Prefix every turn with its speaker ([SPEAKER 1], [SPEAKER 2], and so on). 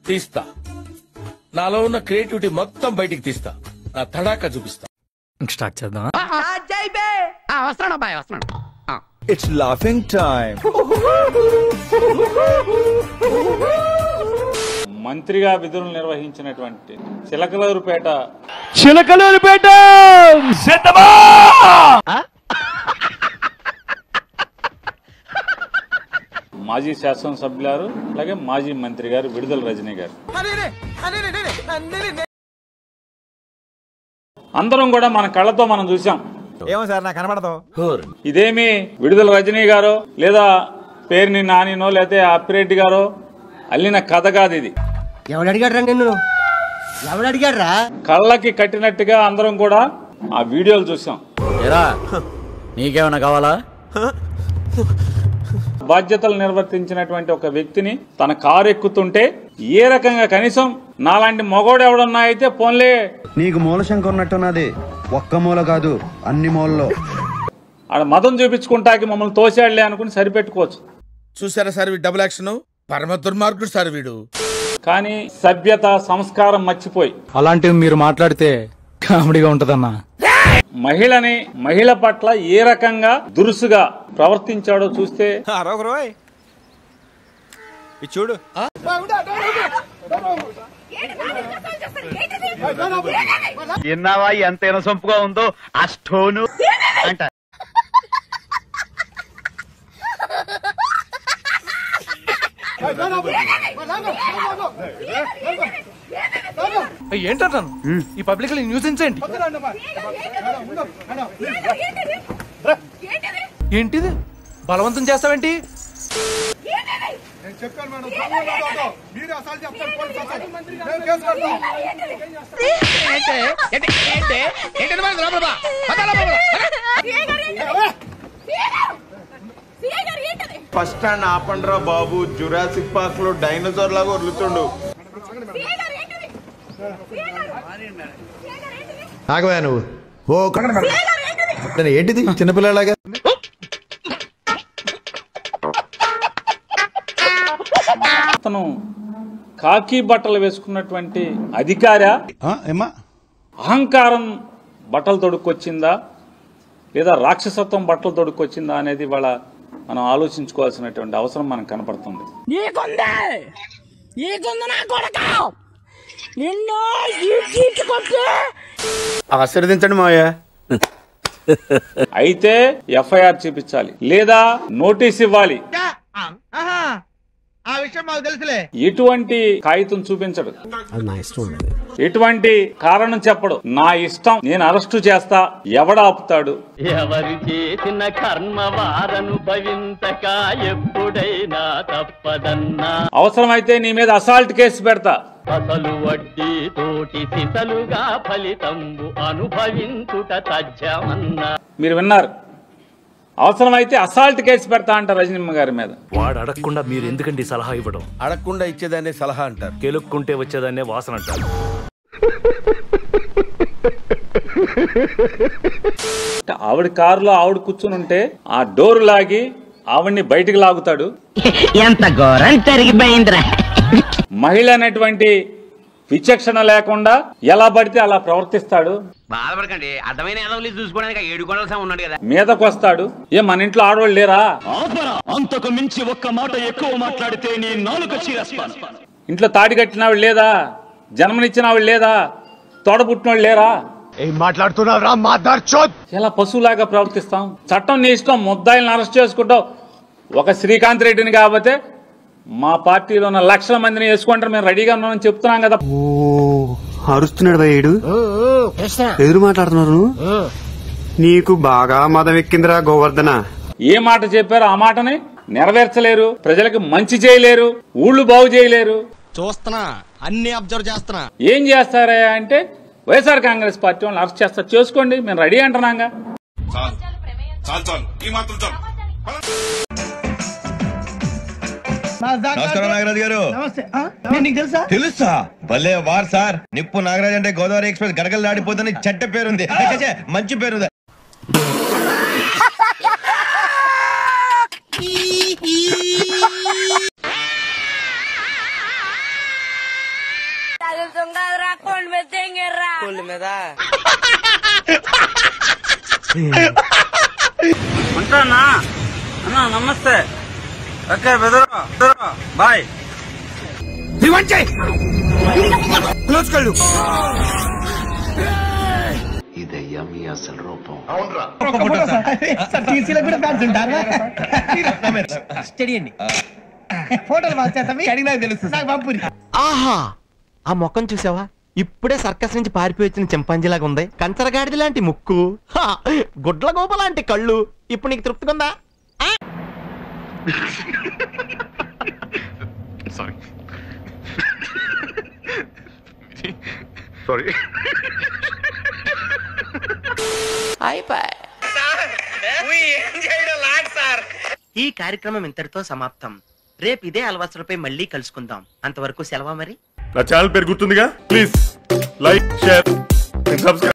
[SPEAKER 1] తీస్తా, నాలో ఉన్న క్రియేటివిటీ మొత్తం బయటికి తీస్తా, నా తడాక చూపిస్తా.
[SPEAKER 2] స్టార్ట్ చేద్దాం.
[SPEAKER 3] It's laughing time.
[SPEAKER 4] మంత్రిగా విధులు నిర్వహించినటువంటి చిలకలూరుపేట మాజీ శాసనసభ్యులారు అలాగే మాజీ మంత్రి గారు విడుదల రజనీ గారు అందరం కూడా మన కళ్ళతో మనం చూసాం.
[SPEAKER 3] ఏమో సార్ నాకు కనబడదు.
[SPEAKER 4] ఇదేమి విడుదల రజనీ గారో లేదా పేరుని నానినో లేకపోతే అప్పిరెడ్డి గారో అల్లిన కథ కాదు ఇది.
[SPEAKER 5] ఎవడు అడిగాడ్రా నిన్ను? ఎవడు అడిగాడ్రా?
[SPEAKER 4] కళ్ళకి కట్టినట్టుగా అందరం కూడా ఆ వీడియోలు చూసాం.
[SPEAKER 2] నీకేమన్నా కావాలా?
[SPEAKER 4] బాధ్యతలు నిర్వర్తించినటువంటి ఒక వ్యక్తిని తన కారు ఎక్కుతుంటే ఏ రకంగా కనీసం నాలాంటి మగోడు ఎవడన్నా అయితే పోన్లే,
[SPEAKER 6] నీకు మూలశంక ఉన్నట్టున్నది. ఒక్క మూల కాదు, అన్ని మూలలో.
[SPEAKER 4] ఆడ మతం చూపించుకుంటాకి మమ్మల్ని తోసేళ్లే అనుకుని సరిపెట్టుకోవచ్చు.
[SPEAKER 1] చూసారా సార్ వీడు డబుల్ యాక్షన్, పరమ దుర్మార్గుడు సార్ వీడు.
[SPEAKER 4] కానీ సభ్యత సంస్కారం మర్చిపోయి
[SPEAKER 2] అలాంటివి మీరు మాట్లాడితే కామెడీగా ఉంటదన్నా.
[SPEAKER 4] మహిళ పట్ల ఏ రకంగా దురుసుగా ప్రవర్తించాడో చూస్తే
[SPEAKER 3] చూడు.
[SPEAKER 6] విన్నావా ఎంత ఇనసొంపుగా ఉందో ఆ స్టోను అంట.
[SPEAKER 2] ఏంటంటాను ఈ పబ్లిక్ న్యూస్ ఏంటి? ఏంటిది బలవంతం చేస్తావేంటి?
[SPEAKER 7] ఫస్ట్ స్టాండ్ ఆపండ్రా బాబు, జురాసిక్ పార్క్ లో డైనోసార్ లాగా వదులుతుండు.
[SPEAKER 6] ఆగవా నువ్వు? ఏంటిది చిన్నపిల్లలాగా?
[SPEAKER 4] అతను కాకి బట్టలు వేసుకున్నటువంటి అధికార అహంకారం బట్టలు తొడుక్కొచ్చిందా లేదా రాక్షసత్వం బట్టలు తొడుక్కొచ్చిందా అనేది వాళ్ళ మనం ఆలోచించుకోవాల్సినటువంటి అవసరం మనకు కనపడుతుంది.
[SPEAKER 6] ఆశీర్వదించండి మావయ్య.
[SPEAKER 4] అయితే ఎఫ్ఐఆర్ చూపించాలి లేదా నోటీస్ ఇవ్వాలి.
[SPEAKER 5] ఆ విషయం మాకు తెలుసులే.
[SPEAKER 4] ఎటువంటి కాగితం చూపించడు, ఎటువంటి కారణం చెప్పడు. నా ఇష్టం, నేను అరెస్టు చేస్తా, ఎవడ ఆపుతాడు?
[SPEAKER 8] ఎవరు చేసిన కర్మ వారనుభవించక ఎప్పుడైనా తప్పదన్నా.
[SPEAKER 4] అవసరమైతే నీ మీద అసాల్ట్ కేసు పెడతా.
[SPEAKER 8] అసలు వడ్డీ తోటి సిసలుగా ఫలితంబు అనుభవించుట తథ్యమన్నా.
[SPEAKER 4] మీరు విన్నారు, అవసరమైతే అసాల్ట్ కేసు పెడతా అంటారు రజనీమ్మ గారి మీద.
[SPEAKER 9] వాడు అడగకుండా మీరు ఎందుకండి సలహా ఇవ్వడం?
[SPEAKER 1] అడగకుండా ఇచ్చేదాన్ని సలహా అంటారు,
[SPEAKER 9] కెలుక్కుంటే వచ్చేదాన్నే వాసన అంటారు.
[SPEAKER 4] ఆవిడ కారులో ఆవిడ కూర్చుని ఉంటే ఆ డోర్ లాగి ఆవిడ్ని బయటికి లాగుతాడు.
[SPEAKER 5] ఎంత ఘోరం జరిగిపోయిందిరా.
[SPEAKER 4] మహిళ అనేటువంటి విచక్షణ లేకుండా ఎలా పడితే అలా ప్రవర్తిస్తాడు.
[SPEAKER 5] బాధపడకండి, అర్థమైన చూసుకోవడానికి 7 గొడవలు ఉన్నాడు కదా.
[SPEAKER 4] మీదకు వస్తాడు. ఏ మన ఇంట్లో ఆడవాళ్ళు లేరా?
[SPEAKER 8] అంతకు మించి ఒక్క మాట ఎక్కువ మాట్లాడితే నీ నాలుక చీరేస్తాను.
[SPEAKER 4] ఇంట్లో తాడి కట్టినవాళ్ళు లేదా? జన్మనిచ్చినవాళ్ళు లేదా? తోడబుట్టినవాళ్ళు లేరా?
[SPEAKER 6] ఏం మాట్లాడుతున్నావురా మాదార్చోద్?
[SPEAKER 4] ఎలా పశువులాగా ప్రవర్తిస్తాం? చట్టం నీ ఇష్టం, ముద్దాయిలను అరెస్ట్ చేసుకుంటావు. ఒక శ్రీకాంత్ రెడ్డిని కాబట్టి మా పార్టీలో ఉన్న లక్షల మందిని వేసుకుంటారు, మేము రెడీగా ఉన్నామని చెప్తున్నాం కదా.
[SPEAKER 6] అరుస్తున్నాడు భయ్యుడు, ఎదురు మాట్లాడుతున్నారు. నీకు బాగా మదం ఎక్కిందిరా గోవర్ధన.
[SPEAKER 4] ఏ మాట చెప్పారో ఆ మాటని నెరవేర్చలేరు, ప్రజలకు మంచి చేయలేరు, ఊళ్ళు బాగు చేయలేరు.
[SPEAKER 5] చూస్తున్నా, అన్ని అబ్జర్వ్ చేస్తున్నా.
[SPEAKER 4] ఏం చేస్తారా అంటే వైఎస్ఆర్ కాంగ్రెస్ పార్టీ వాళ్ళని అరెస్ట్ చేస్తారు, చేసుకోండి, మేము రెడీ అంటున్నాగా.
[SPEAKER 7] నమస్కారం నాగరాజు గారు. తెలుసా? భలే వార్ సార్. నిప్పు నాగరాజ్ అంటే గోదావరి ఎక్స్ప్రెస్ గడగలు దాడిపోతుంది చెట్ట పేరుంది, మంచి పేరుంది.
[SPEAKER 10] ఉంటానా అన్నా నమస్తే ఓకే బెదరు బాయ్
[SPEAKER 5] ఇదయ్యా మీ అసలు రూపం.
[SPEAKER 10] ఆహా ఆ మొక్కం చూసావా? ఇప్పుడే సర్కస్ నుంచి పారిపోయి వచ్చిన చింపాంజీలాగా ఉంది. కంచరగాడిది లాంటి ముక్కు, గుడ్ల గోప లాంటి కళ్ళు. ఇప్పుడు నీకు తృప్తిగా ఉందా? ఈ కార్యక్రమం ఇంతటితో సమాప్తం. రేపు ఇదే అలవాసులపై మళ్ళీ కలుసుకుందాం. అంతవరకు సెలవా మరి.
[SPEAKER 8] నా ఛానల్ పేరు గుర్తుందిగా, ప్లీజ్ లైక్ షేర్ సబ్స్క్రైబ్.